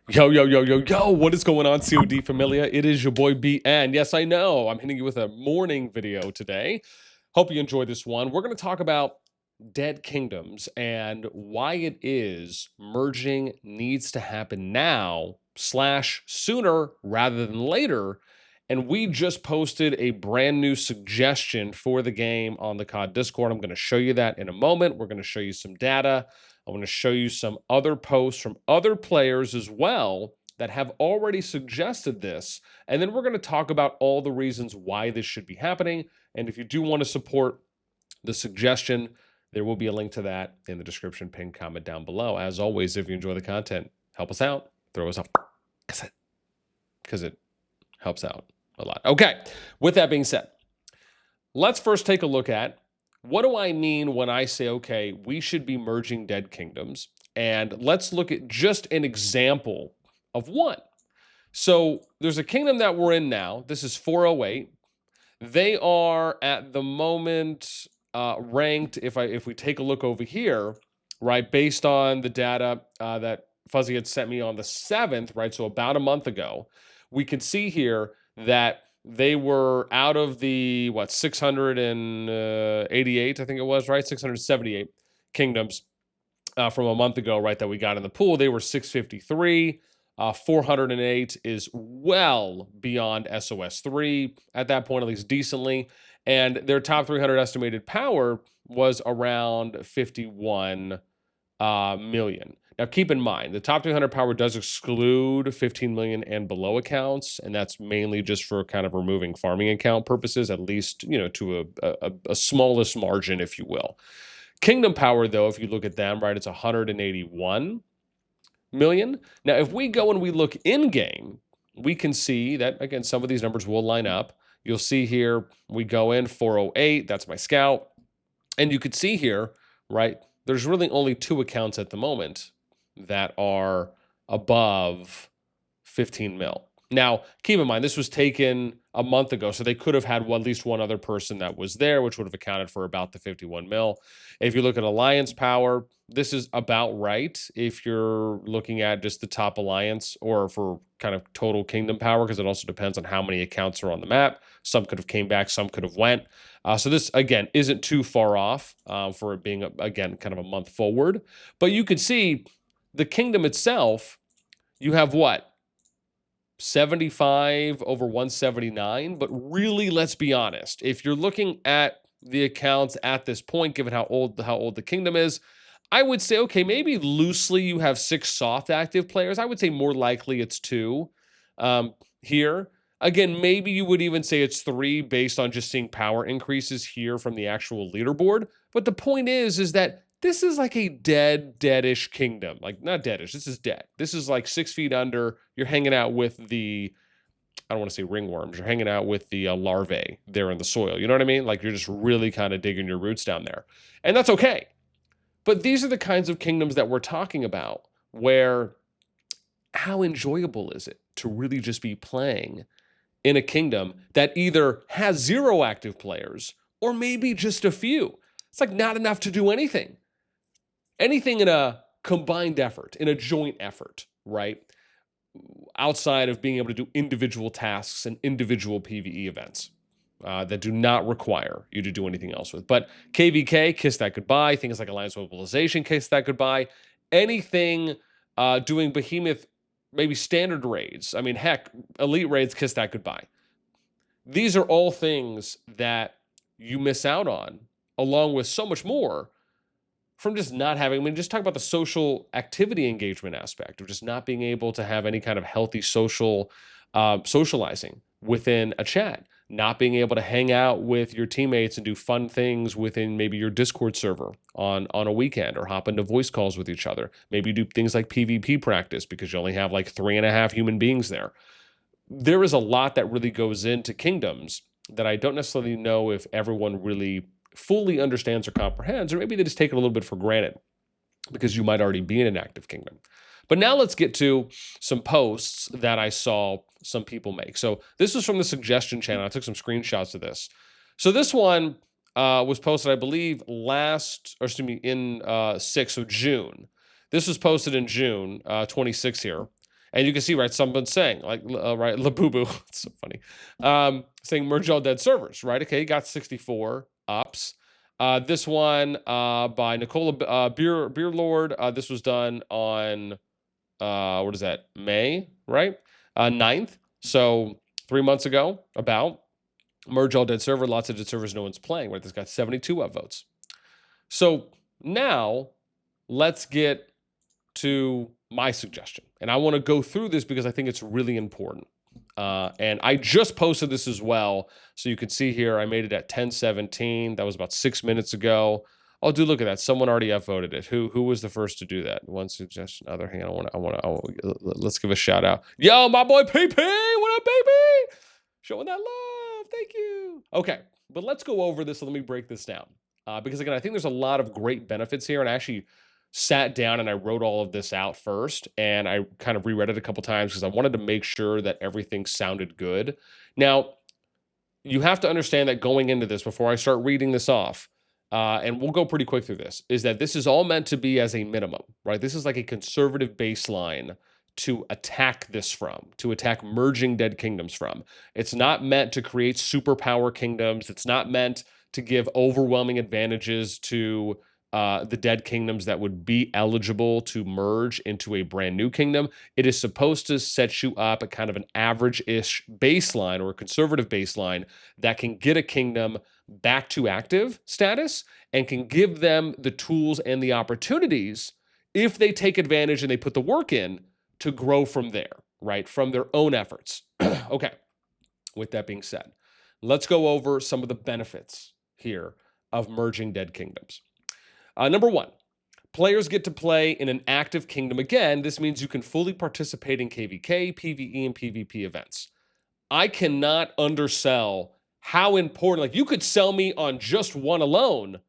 Yo, yo, yo, yo, yo, what is going on, COD Familia? It is your boy B, and yes, I know, I'm hitting you with a morning video today. Hope you enjoy this one. We're going to talk about Dead Kingdoms and why it is merging needs to happen now / sooner rather than later. And we just posted a brand new suggestion for the game on the COD Discord. I'm going to show you that in a moment. We're going to show you some data. I want to show you some other posts from other players as well that have already suggested this. And then we're going to talk about all the reasons why this should be happening. And if you do want to support the suggestion, there will be a link to that in the description, pinned comment down below. As always, if you enjoy the content, help us out, throw us up, because it helps out a lot. Okay, with that being said, let's first take a look at what do I mean when I say, okay, we should be merging Dead Kingdoms? And let's look at just an example of one. So there's a kingdom that we're in now. This is 408. They are at the moment ranked, if we take a look over here, right, based on the data that Fuzzy had sent me on the 7th, right, so about a month ago, we can see here that they were out of the, 688, I think it was, right? 678 kingdoms from a month ago, right, that we got in the pool. They were 653. 408 is well beyond SOS 3 at that point, at least decently. And their top 300 estimated power was around 51 million. Now, keep in mind, the top 300 power does exclude 15 million and below accounts, and that's mainly just for kind of removing farming account purposes, at least, to a smallest margin, if you will. Kingdom power, though, if you look at them, right, it's 181 million. Now, if we go and we look in-game, we can see that, again, some of these numbers will line up. You'll see here, we go in 408, that's my scout. And you could see here, right, there's really only 2 accounts at the moment that are above 15 mil. Now, keep in mind, this was taken a month ago, so they could have had at least one other person that was there, which would have accounted for about the 51 mil. If you look at alliance power, this is about right if you're looking at just the top alliance or for kind of total kingdom power, because it also depends on how many accounts are on the map. Some could have came back, some could have went. So this, again, isn't too far off for it being, again, kind of a month forward. But you could see the kingdom itself, you have what? 75 over 179. But really, let's be honest. If you're looking at the accounts at this point, given how old the kingdom is, I would say, okay, maybe loosely you have 6 soft active players. I would say more likely it's 2 here. Again, maybe you would even say it's 3 based on just seeing power increases here from the actual leaderboard. But the point is that this is like a deadish kingdom. Like, not deadish, this is dead. This is like 6 feet under. You're hanging out with the, I don't want to say ringworms. You're hanging out with the larvae there in the soil. You know what I mean? Like, you're just really kind of digging your roots down there. And that's okay. But these are the kinds of kingdoms that we're talking about, where how enjoyable is it to really just be playing in a kingdom that either has 0 active players or maybe just a few? It's like not enough to do anything. Anything in a combined effort, in a joint effort, right? Outside of being able to do individual tasks and individual PvE events that do not require you to do anything else with. But KVK, kiss that goodbye. Things like Alliance Mobilization, kiss that goodbye. Anything doing behemoth, maybe standard raids. I mean, heck, elite raids, kiss that goodbye. These are all things that you miss out on, along with so much more from just not having, I mean, just talk about the social activity engagement aspect of just not being able to have any kind of healthy social socializing within a chat, not being able to hang out with your teammates and do fun things within maybe your Discord server on a weekend, or hop into voice calls with each other. Maybe do things like PvP practice because you only have like 3.5 human beings there. There is a lot that really goes into kingdoms that I don't necessarily know if everyone really fully understands or comprehends, or maybe they just take it a little bit for granted because you might already be in an active kingdom. But now let's get to some posts that I saw some people make. So this was from the suggestion channel. I took some screenshots of this. So this one was posted, I believe, in 6th of June. This was posted in June 26 here. And you can see, right, someone's saying, like, right, Labubu, it's so funny, saying merge all dead servers, right? Okay, got 64 ups. This one by Nicola Beer Lord, this was done on, what is that, May, right? 9th, so 3 months ago, about. Merge all dead server, lots of dead servers no one's playing, right? This got 72 upvotes. So now let's get to my suggestion. And I want to go through this because I think it's really important. And I just posted this as well. So you can see here, I made it at 10:17. That was about 6 minutes ago. Oh, dude, look at that. Someone already upvoted it. Who was the first to do that? One suggestion. Other hand, let's give a shout out. Yo, my boy PP. What up, baby? Showing that love. Thank you. Okay, but let's go over this. So let me break this down. Because again, I think there's a lot of great benefits here. And I actually sat down and I wrote all of this out first. And I kind of reread it a couple times because I wanted to make sure that everything sounded good. Now, you have to understand that going into this, before I start reading this off, and we'll go pretty quick through this, is that this is all meant to be as a minimum, right? This is like a conservative baseline to attack this from, to attack merging dead kingdoms from. It's not meant to create superpower kingdoms. It's not meant to give overwhelming advantages to the dead kingdoms that would be eligible to merge into a brand new kingdom. It is supposed to set you up at kind of an average-ish baseline or a conservative baseline that can get a kingdom back to active status and can give them the tools and the opportunities, if they take advantage and they put the work in, to grow from there, right? From their own efforts. Okay, with that being said, let's go over some of the benefits here of merging dead kingdoms. Number one, players get to play in an active kingdom again. This means you can fully participate in KVK, PvE, and PvP events. I cannot undersell how important, like, you could sell me on just one alone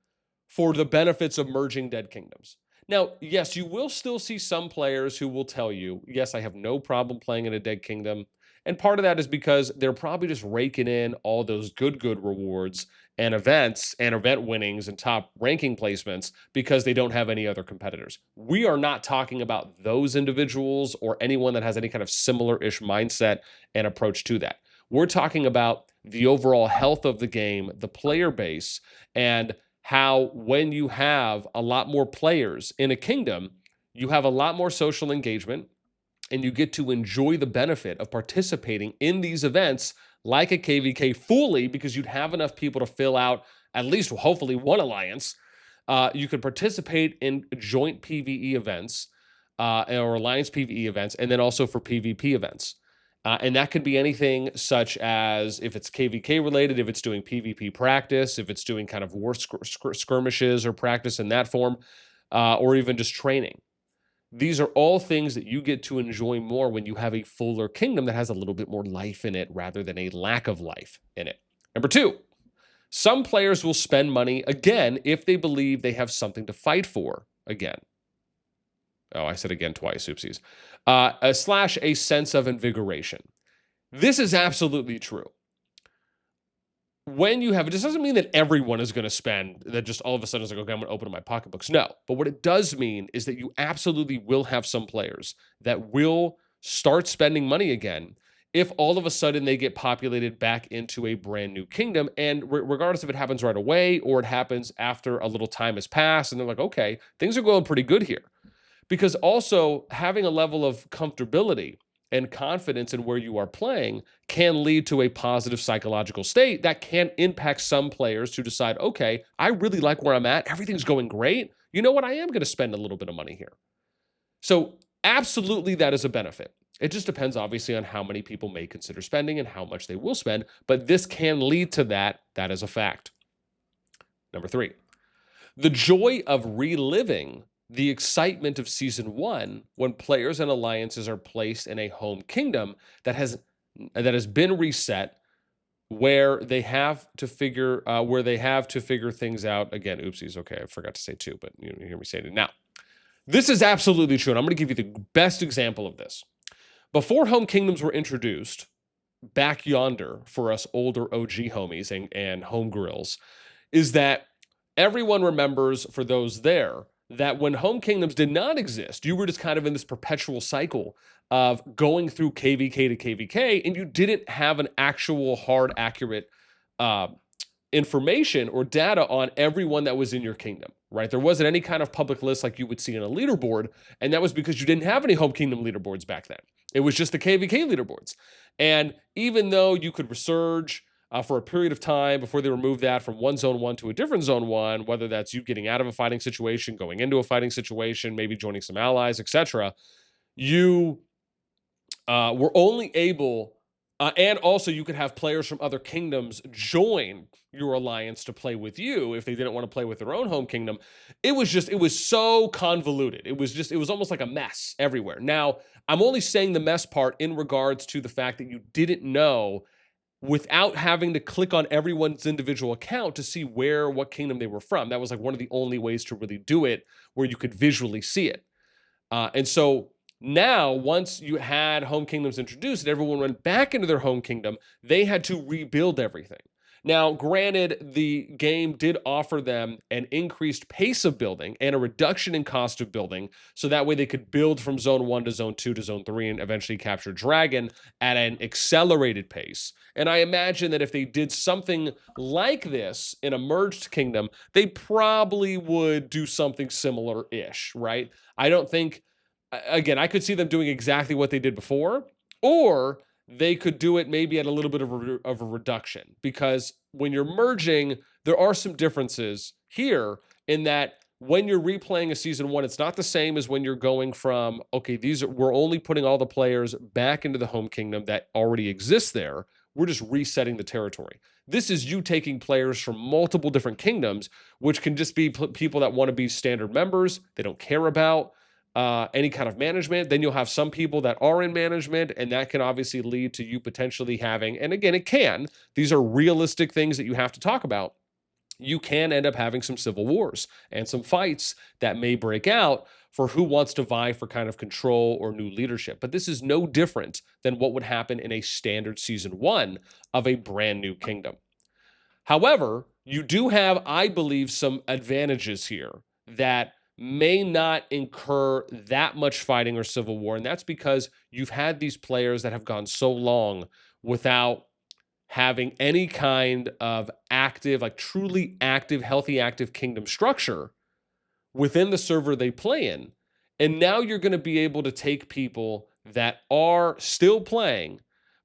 for the benefits of merging dead kingdoms. Now, yes, you will still see some players who will tell you, yes, I have no problem playing in a dead kingdom. And part of that is because they're probably just raking in all those good rewards and events and event winnings and top ranking placements because they don't have any other competitors. We are not talking about those individuals or anyone that has any kind of similar-ish mindset and approach to that. We're talking about the overall health of the game, the player base, and how when you have a lot more players in a kingdom, you have a lot more social engagement, and you get to enjoy the benefit of participating in these events like a KVK fully, because you'd have enough people to fill out at least, hopefully, one alliance. You could participate in joint PvE events or alliance PvE events, and then also for PvP events. And that could be anything such as, if it's KVK related, if it's doing PvP practice, if it's doing kind of war skirmishes or practice in that form, or even just training. These are all things that you get to enjoy more when you have a fuller kingdom that has a little bit more life in it rather than a lack of life in it. Number two, some players will spend money again if they believe they have something to fight for again. Oh, I said again twice, oopsies. / a sense of invigoration. This is absolutely true. When you have, it just doesn't mean that everyone is going to spend, that just all of a sudden is like, okay, I'm going to open up my pocketbooks. No, but what it does mean is that you absolutely will have some players that will start spending money again if all of a sudden they get populated back into a brand new kingdom. And regardless if it happens right away or it happens after a little time has passed and they're like, okay, things are going pretty good here. Because also having a level of comfortability and confidence in where you are playing can lead to a positive psychological state that can impact some players to decide, okay, I really like where I'm at. Everything's going great. You know what? I am going to spend a little bit of money here. So absolutely, that is a benefit. It just depends, obviously, on how many people may consider spending and how much they will spend. But this can lead to that. That is a fact. Number three, the joy of reliving the excitement of Season 1 when players and alliances are placed in a home kingdom that has been reset, where they have to figure things out again. Oopsies. Okay, I forgot to say two, but you hear me say it now. This is absolutely true, and I'm going to give you the best example of this. Before home kingdoms were introduced, back yonder for us older OG homies and home grills, is that everyone remembers, for those there, that when home kingdoms did not exist, you were just kind of in this perpetual cycle of going through KVK to KVK, and you didn't have an actual hard, accurate information or data on everyone that was in your kingdom, right? There wasn't any kind of public list like you would see in a leaderboard, and that was because you didn't have any home kingdom leaderboards back then. It was just the KVK leaderboards. And even though you could resurge for a period of time before they removed that from one zone 1 to a different zone 1, whether that's you getting out of a fighting situation, going into a fighting situation, maybe joining some allies, etc., you were only able, and also you could have players from other kingdoms join your alliance to play with you if they didn't want to play with their own home kingdom. It was so convoluted. It was almost like a mess everywhere. Now, I'm only saying the mess part in regards to the fact that you didn't know without having to click on everyone's individual account to see what kingdom they were from. That was like one of the only ways to really do it where you could visually see it. And so now, once you had home kingdoms introduced and everyone went back into their home kingdom, they had to rebuild everything. Now, granted, the game did offer them an increased pace of building and a reduction in cost of building, so that way they could build from Zone 1 to Zone 2 to Zone 3 and eventually capture Dragon at an accelerated pace. And I imagine that if they did something like this in a merged kingdom, they probably would do something similar-ish, right? I don't think, again, I could see them doing exactly what they did before, or they could do it maybe at a little bit of a reduction, because when you're merging, there are some differences here in that when you're replaying a season 1, it's not the same as when you're going from, okay, we're only putting all the players back into the home kingdom that already exists there. We're just resetting the territory. This is you taking players from multiple different kingdoms, which can just be people that want to be standard members. They don't care about any kind of management. Then you'll have some people that are in management, and that can obviously lead to you potentially having, and again, these are realistic things that you have to talk about. You can end up having some civil wars and some fights that may break out for who wants to vie for kind of control or new leadership. But this is no different than what would happen in a standard season 1 of a brand new kingdom. However, you do have, I believe, some advantages here that may not incur that much fighting or civil war. And that's because you've had these players that have gone so long without having any kind of active, like truly active, healthy, active kingdom structure within the server they play in. And now you're going to be able to take people that are still playing,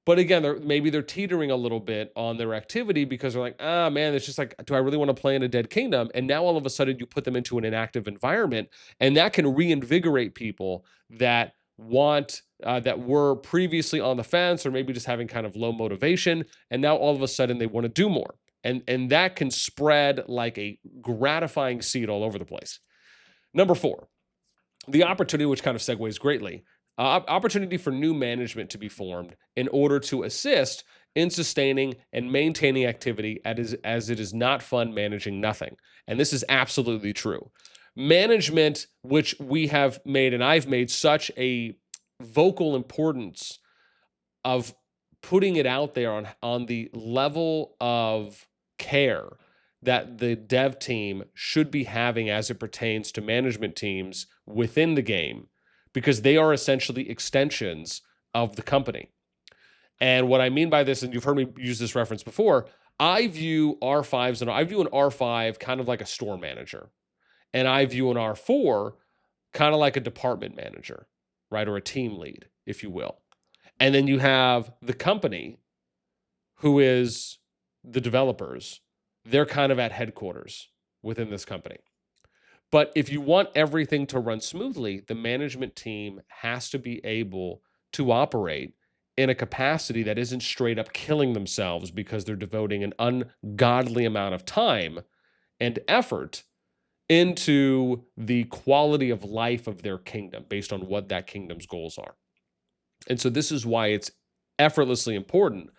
but again, maybe they're teetering a little bit on their activity because they're like, man, it's just like, do I really want to play in a dead kingdom? And now all of a sudden you put them into an inactive environment, and that can reinvigorate people that that were previously on the fence or maybe just having kind of low motivation. And now all of a sudden they want to do more. And that can spread like a gratifying seed all over the place. Number 4, the opportunity, which kind of segues greatly. Opportunity for new management to be formed in order to assist in sustaining and maintaining activity as it is not fun managing nothing. And this is absolutely true. Management, which we have made, and I've made such a vocal importance of putting it out there on the level of care that the dev team should be having as it pertains to management teams within the game, because they are essentially extensions of the company. And what I mean by this, and you've heard me use this reference before, I view an R5 kind of like a store manager. And I view an R4 kind of like a department manager, right? Or a team lead, if you will. And then you have the company, who is the developers. They're kind of at headquarters within this company. But if you want everything to run smoothly, the management team has to be able to operate in a capacity that isn't straight up killing themselves because they're devoting an ungodly amount of time and effort into the quality of life of their kingdom based on what that kingdom's goals are. And so this is why it's effortlessly important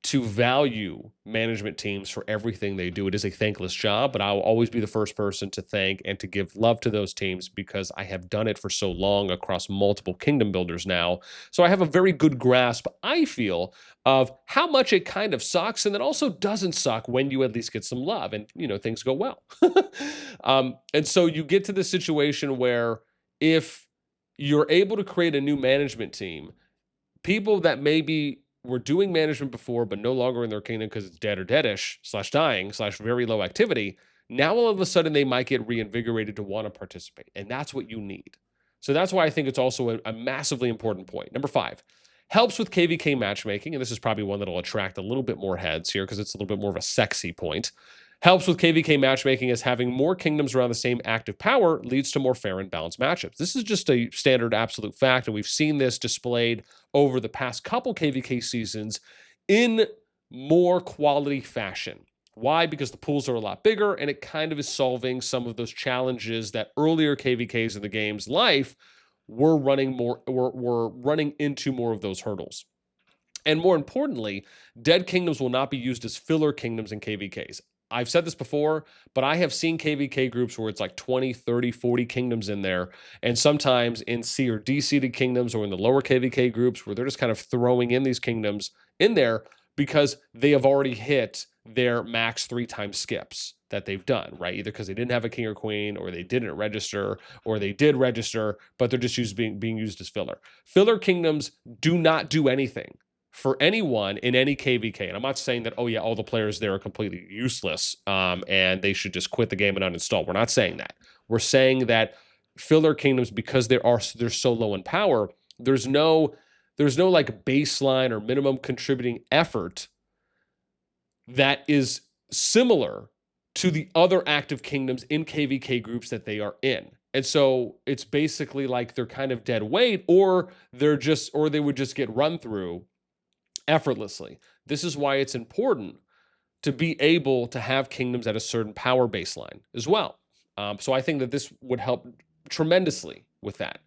to value management teams for everything they do. It is a thankless job, but I will always be the first person to thank and to give love to those teams because I have done it for so long across multiple kingdom builders now. So I have a very good grasp, I feel, of how much it kind of sucks and then also doesn't suck when you at least get some love and, things go well. And so you get to the situation where if you're able to create a new management team. People that maybe were doing management before, but no longer in their kingdom because it's dead or deadish / dying / very low activity. Now, all of a sudden, they might get reinvigorated to want to participate. And that's what you need. So that's why I think it's also a massively important point. Number 5, helps with KVK matchmaking. And this is probably one that'll attract a little bit more heads here because it's a little bit more of a sexy point. Helps with KVK matchmaking as having more kingdoms around the same active power leads to more fair and balanced matchups. This is just a standard absolute fact, and we've seen this displayed over the past couple KVK seasons in more quality fashion. Why? Because the pools are a lot bigger, and it kind of is solving some of those challenges that earlier KVKs in the game's life were running into more of those hurdles. And more importantly, dead kingdoms will not be used as filler kingdoms in KVKs. I've said this before, but I have seen KVK groups where it's like 20, 30, 40 kingdoms in there. And sometimes in C or D seeded kingdoms or in the lower KVK groups where they're just kind of throwing in these kingdoms in there because they have already hit their max 3 times skips that they've done, right? Either because they didn't have a king or queen, or they didn't register, or they did register, but they're just being used as filler. Filler kingdoms do not do anything for anyone in any KVK. And I'm not saying that, oh yeah, all the players there are completely useless and they should just quit the game and uninstall. We're not saying that. We're saying that filler kingdoms, because they're so low in power, there's no like baseline or minimum contributing effort that is similar to the other active kingdoms in KVK groups that they are in. And so it's basically like they're kind of dead weight, or they would just get run through effortlessly. This is why it's important to be able to have kingdoms at a certain power baseline as well. So I think that this would help tremendously with that.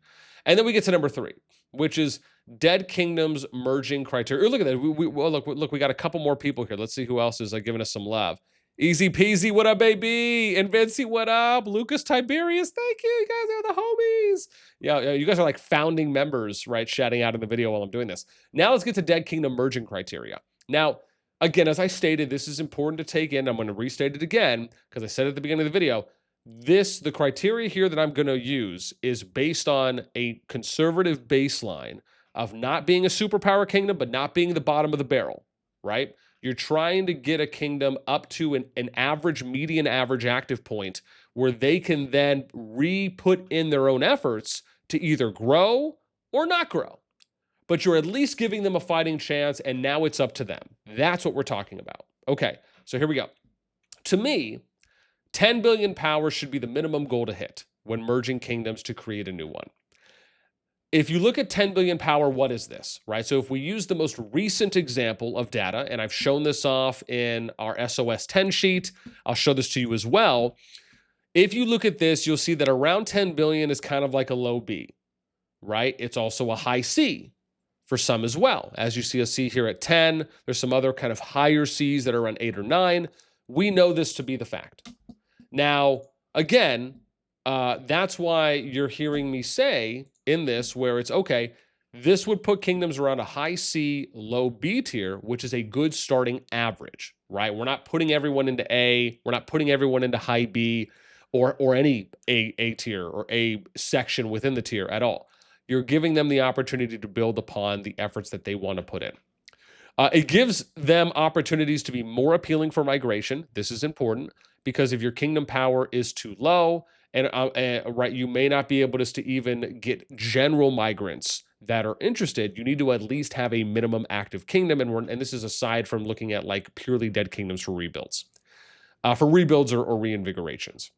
And then we get to number 3, which is dead kingdoms merging criteria. Look at that. Look, we got a couple more people here. Let's see who else is giving us some love. Easy peasy, what up, baby? And Vinci, what up? Lucas Tiberius, thank you. You guys are the homies. Yeah, you guys are like founding members, right? Shouting out in the video while I'm doing this. Now let's get to dead kingdom merging criteria. Now, again, as I stated, this is important to take in. I'm going to restate it again because I said at the beginning of the video, the criteria here that I'm going to use is based on a conservative baseline of not being a superpower kingdom, but not being the bottom of the barrel, right? You're trying to get a kingdom up to an average, median average active point where they can then re-put in their own efforts to either grow or not grow. But you're at least giving them a fighting chance, and now it's up to them. That's what we're talking about. Okay, so here we go. To me, 10 billion power should be the minimum goal to hit when merging kingdoms to create a new one. If you look at 10 billion power, what is this, right? So if we use the most recent example of data, and I've shown this off in our SOS 10 sheet, I'll show this to you as well. If you look at this, you'll see that around 10 billion is kind of like a low B, right? It's also a high C for some as well. As you see a C here at 10, there's some other kind of higher Cs that are around 8 or 9. We know this to be the fact. Now, again, that's why you're hearing me say in this where it's okay, this would put kingdoms around a high C, low B tier, which is a good starting average, right? We're not putting everyone into A. We're not putting everyone into high B or any A tier or A section within the tier at all. You're giving them the opportunity to build upon the efforts that they want to put in. It gives them opportunities to be more appealing for migration. This is important because if your kingdom power is too low, and right, you may not be able to even get general migrants that are interested. You need to at least have a minimum active kingdom, and this is aside from looking at like purely dead kingdoms for rebuilds, or reinvigorations.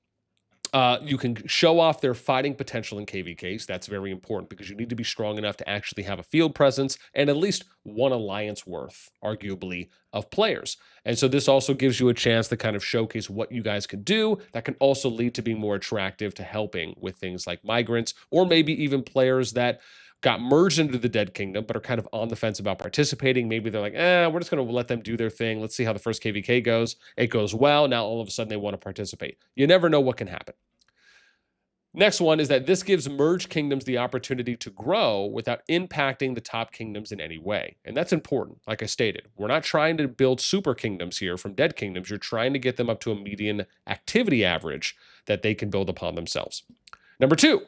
You can show off their fighting potential in KVKs. That's very important because you need to be strong enough to actually have a field presence and at least one alliance worth, arguably, of players. And so this also gives you a chance to kind of showcase what you guys can do. That can also lead to being more attractive to helping with things like migrants or maybe even players that got merged into the Dead Kingdom but are kind of on the fence about participating. Maybe they're like, we're just going to let them do their thing. Let's see how the first KVK goes. It goes well. Now all of a sudden they want to participate. You never know what can happen. Next one is that this gives merged kingdoms the opportunity to grow without impacting the top kingdoms in any way. And that's important. Like I stated, we're not trying to build super kingdoms here from dead kingdoms. You're trying to get them up to a median activity average that they can build upon themselves. Number 2,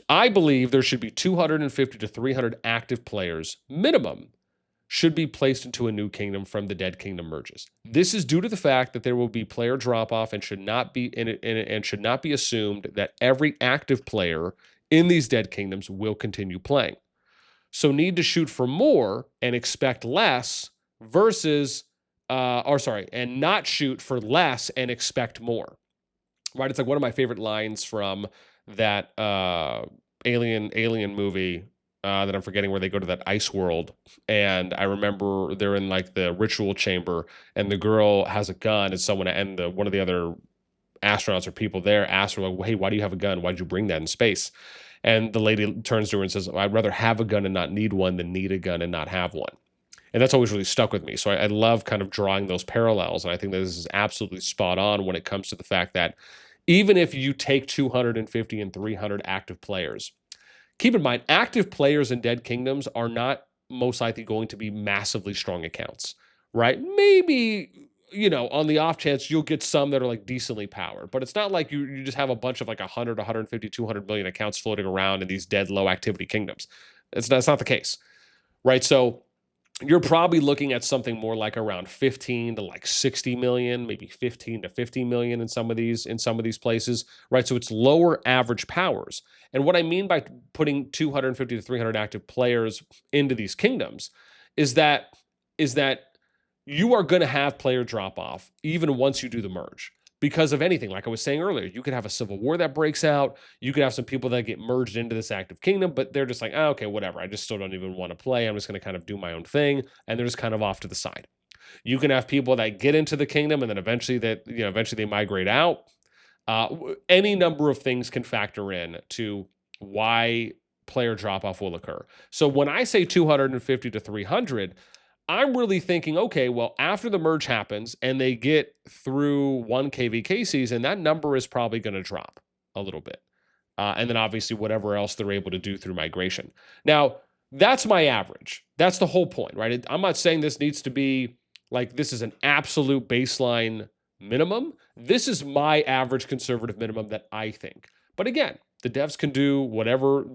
I believe there should be 250 to 300 active players minimum should be placed into a new kingdom from the Dead Kingdom merges. This is due to the fact that there will be player drop off and should not be and should not be assumed that every active player in these Dead Kingdoms will continue playing. So need to shoot for more and expect less versus and not shoot for less and expect more. Right? It's like one of my favorite lines from that alien movie that I'm forgetting, where they go to that ice world. And I remember they're in like the ritual chamber and the girl has a gun, and one of the other astronauts or people there ask her, like, hey, why do you have a gun? Why'd you bring that in space? And the lady turns to her and says, I'd rather have a gun and not need one than need a gun and not have one. And that's always really stuck with me. So I love kind of drawing those parallels. And I think that this is absolutely spot on when it comes to the fact that even if you take 250 and 300 active players, keep in mind, active players in Dead Kingdoms are not most likely going to be massively strong accounts, right? Maybe, on the off chance you'll get some that are like decently powered, but it's not like you just have a bunch of like 100, 150, 200 million accounts floating around in these dead low activity kingdoms. It's not the case, right? So you're probably looking at something more like around 15 to like 60 million, maybe 15 to 50 million in some of these places, right? So it's lower average powers. And what I mean by putting 250 to 300 active players into these kingdoms is that you are going to have player drop off even once you do the merge. Because of anything, like I was saying earlier, you could have a civil war that breaks out. You could have some people that get merged into this active kingdom, but they're just like, oh, okay, whatever. I just still don't even want to play. I'm just going to kind of do my own thing. And they're just kind of off to the side. You can have people that get into the kingdom and then eventually they migrate out. Any number of things can factor in to why player drop off will occur. So when I say 250 to 300, I'm really thinking, okay, well, after the merge happens and they get through one KVK season, that number is probably going to drop a little bit. And then obviously whatever else they're able to do through migration. Now, that's my average. That's the whole point, right? I'm not saying this needs to be like this is an absolute baseline minimum. This is my average conservative minimum that I think. But again, the devs can do whatever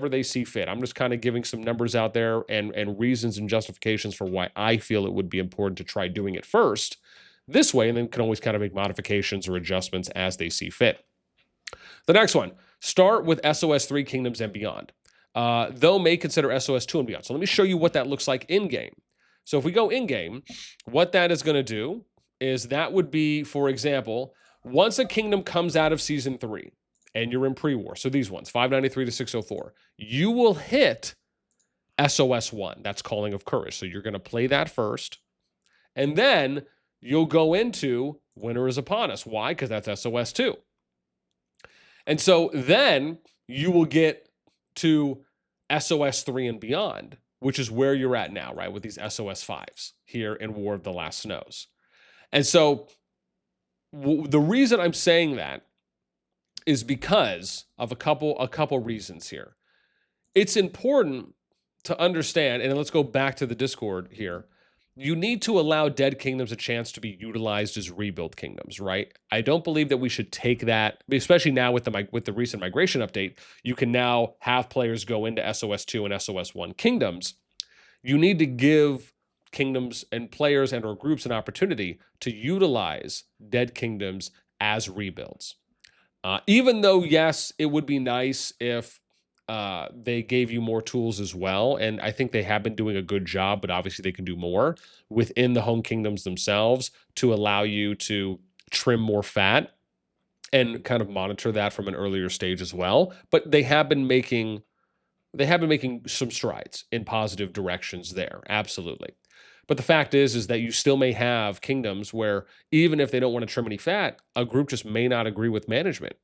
they see fit. I'm just kind of giving some numbers out there and reasons and justifications for why I feel it would be important to try doing it first this way, and then can always kind of make modifications or adjustments as they see fit. The next one, start with SOS 3 Kingdoms and beyond. Though may consider SOS 2 and beyond. So let me show you what that looks like in-game. So if we go in-game, what that is going to do is that would be, for example, once a kingdom comes out of Season 3, and you're in pre-war, so these ones, 593 to 604, you will hit SOS 1. That's Calling of Courage. So you're going to play that first, and then you'll go into Winter is Upon Us. Why? Because that's SOS 2. And so then you will get to SOS 3 and beyond, which is where you're at now, right, with these SOS 5s here in War of the Last Snows. And so the reason I'm saying that is because of a couple reasons here. It's important to understand, and let's go back to the Discord here. You need to allow Dead Kingdoms a chance to be utilized as rebuild kingdoms, right? I don't believe that we should take that, especially now with the recent migration update. You can now have players go into SOS 2 and SOS 1 kingdoms. You need to give kingdoms and players and or groups an opportunity to utilize Dead Kingdoms as rebuilds. Even though, yes, it would be nice if they gave you more tools as well. And I think they have been doing a good job, but obviously they can do more within the home kingdoms themselves to allow you to trim more fat and kind of monitor that from an earlier stage as well. But they have been making some strides in positive directions there. Absolutely. But the fact is that you still may have kingdoms where even if they don't want to trim any fat, a group just may not agree with management,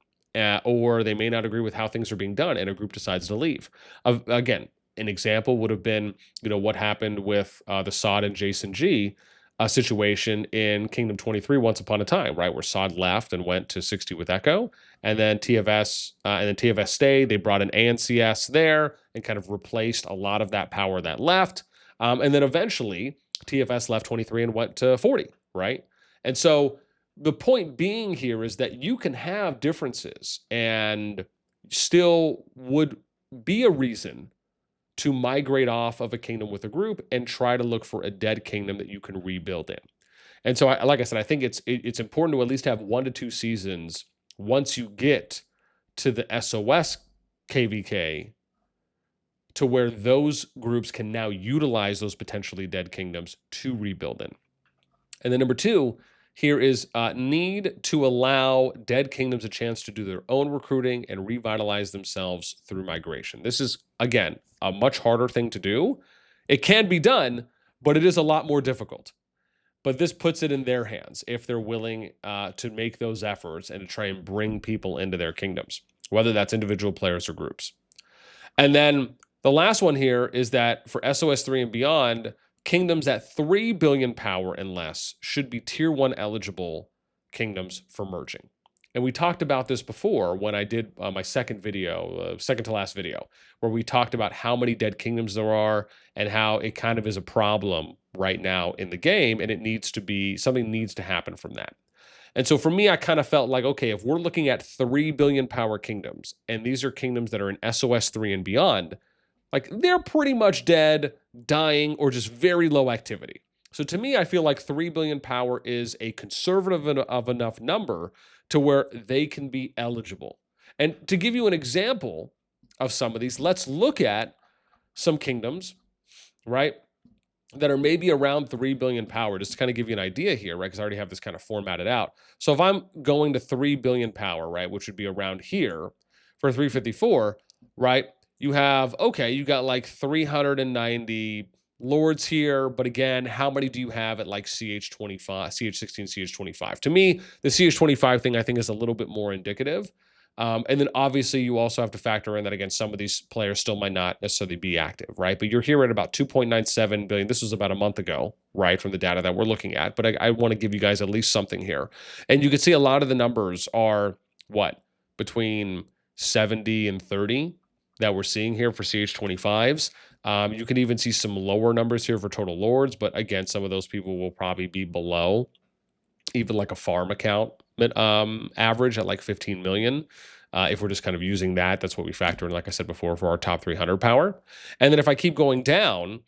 or they may not agree with how things are being done, and a group decides to leave. Again, an example would have been, what happened with the Sod and Jason G situation in Kingdom 23 Once Upon a Time, right, where Sod left and went to 60 with Echo, and then TFS stayed. They brought in ANCS there and kind of replaced a lot of that power that left, and then eventually TFS left 23 and went to 40, right? And so the point being here is that you can have differences and still would be a reason to migrate off of a kingdom with a group and try to look for a dead kingdom that you can rebuild in. And so, like I said, I think it's important to at least have 1 to 2 seasons once you get to the SOS KVK to where those groups can now utilize those potentially dead kingdoms to rebuild in. And then number 2 here is need to allow dead kingdoms a chance to do their own recruiting and revitalize themselves through migration. This is, again, a much harder thing to do. It can be done, but it is a lot more difficult. But this puts it in their hands if they're willing to make those efforts and to try and bring people into their kingdoms, whether that's individual players or groups. And then the last one here is that for SOS 3 and beyond, kingdoms at 3 billion power and less should be tier 1 eligible kingdoms for merging. And we talked about this before when I did my second to last video, where we talked about how many dead kingdoms there are and how it kind of is a problem right now in the game, and it needs to be, something needs to happen from that. And so for me, I kind of felt like, okay, if we're looking at 3 billion power kingdoms, and these are kingdoms that are in SOS 3 and beyond, like they're pretty much dead, dying, or just very low activity. So to me, I feel like 3 billion power is a conservative of enough number to where they can be eligible. And to give you an example of some of these, let's look at some kingdoms, right, that are maybe around 3 billion power, just to kind of give you an idea here, right, because I already have this kind of formatted out. So if I'm going to 3 billion power, right, which would be around here for 354, right, you have, okay, you got like 390 lords here, but again, how many do you have at like CH25, CH16, CH25? To me, the CH25 thing I think is a little bit more indicative. And then obviously you also have to factor in that, again, some of these players still might not necessarily be active, right? But you're here at about 2.97 billion. This was about a month ago, right, from the data that we're looking at. But I want to give you guys at least something here. And you can see a lot of the numbers are what? Between 70 and 30 that we're seeing here for CH25s. You can even see some lower numbers here for total lords, but again, some of those people will probably be below even like a farm account average at like 15 million. If we're just kind of using that, that's what we factor in, like I said before, for our top 300 power. And then if I keep going down,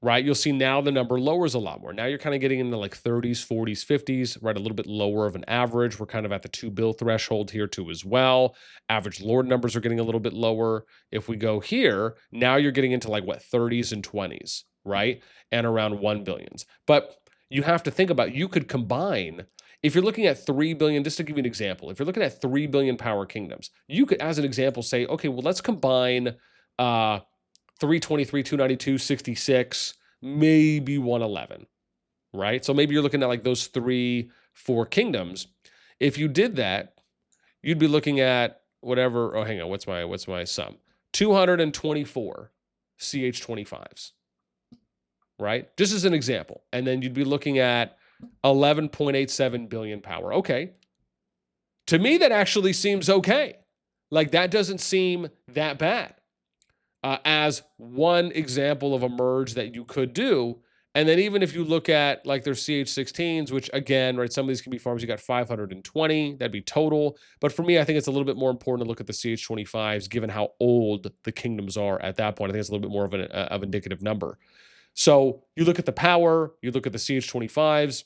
right, you'll see now the number lowers a lot more. Now you're kind of getting into like 30s, 40s, 50s, right, a little bit lower of an average. We're kind of at the 2 bill threshold here too as well. Average lord numbers are getting a little bit lower. If we go here, now you're getting into like what, 30s and 20s, right, and around 1 billions. But you have to think about, you could combine, if you're looking at 3 billion, just to give you an example, if you're looking at 3 billion power kingdoms, you could, as an example, say, okay, well, let's combine 323, 292, 66, maybe 111, right? So maybe you're looking at like those 3, 4 kingdoms. If you did that, you'd be looking at whatever, oh, hang on, what's my sum? 224 CH25s, right? Just as an example. And then you'd be looking at 11.87 billion power. Okay. To me, that actually seems okay. Like that doesn't seem that bad. As one example of a merge that you could do. And then even if you look at like their CH16s, which again, right, some of these can be farms, you got 520, that'd be total. But for me, I think it's a little bit more important to look at the CH25s, given how old the kingdoms are at that point. I think it's a little bit more of an indicative number. So you look at the power, you look at the CH25s,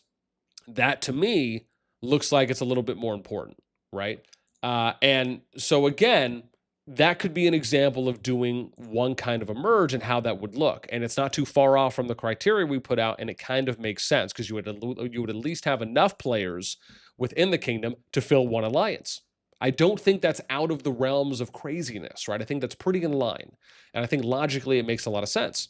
that to me looks like it's a little bit more important, right? And so again, that could be an example of doing one kind of a merge and how that would look. And it's not too far off from the criteria we put out, and it kind of makes sense because you would at least have enough players within the kingdom to fill one alliance. I don't think that's out of the realms of craziness, right? I think that's pretty in line. And I think logically it makes a lot of sense.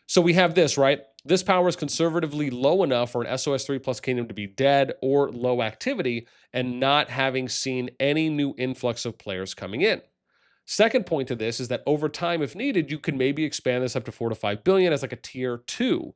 So we have this, right? This power is conservatively low enough for an SOS 3 plus kingdom to be dead or low activity and not having seen any new influx of players coming in. Second point to this is that over time, if needed, you could maybe expand this up to 4 to 5 billion as like a tier 2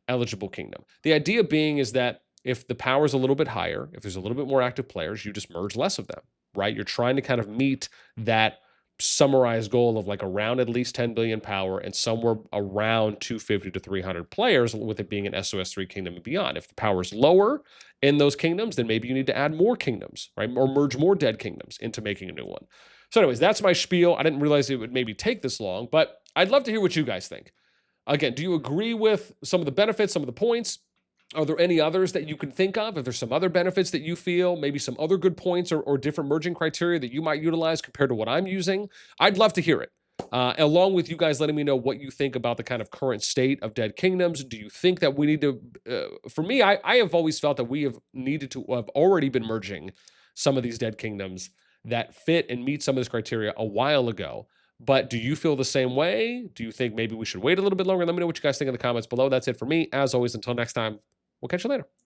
eligible kingdom. The idea being is that if the power is a little bit higher, if there's a little bit more active players, you just merge less of them, right? You're trying to kind of meet that summarized goal of like around at least 10 billion power and somewhere around 250 to 300 players, with it being an SOS 3 kingdom and beyond. If the power is lower in those kingdoms, then maybe you need to add more kingdoms, right? Or merge more dead kingdoms into making a new one. So anyways, that's my spiel. I didn't realize it would maybe take this long, but I'd love to hear what you guys think. Again, do you agree with some of the benefits, some of the points? Are there any others that you can think of? If there's some other benefits that you feel, maybe some other good points or different merging criteria that you might utilize compared to what I'm using, I'd love to hear it. Along with you guys letting me know what you think about the kind of current state of Dead Kingdoms. Do you think that we need to, for me, I have always felt that we have needed to have already been merging some of these Dead Kingdoms that fit and meet some of this criteria a while ago. But do you feel the same way? Do you think maybe we should wait a little bit longer? Let me know what you guys think in the comments below. That's it for me. As always, until next time, we'll catch you later.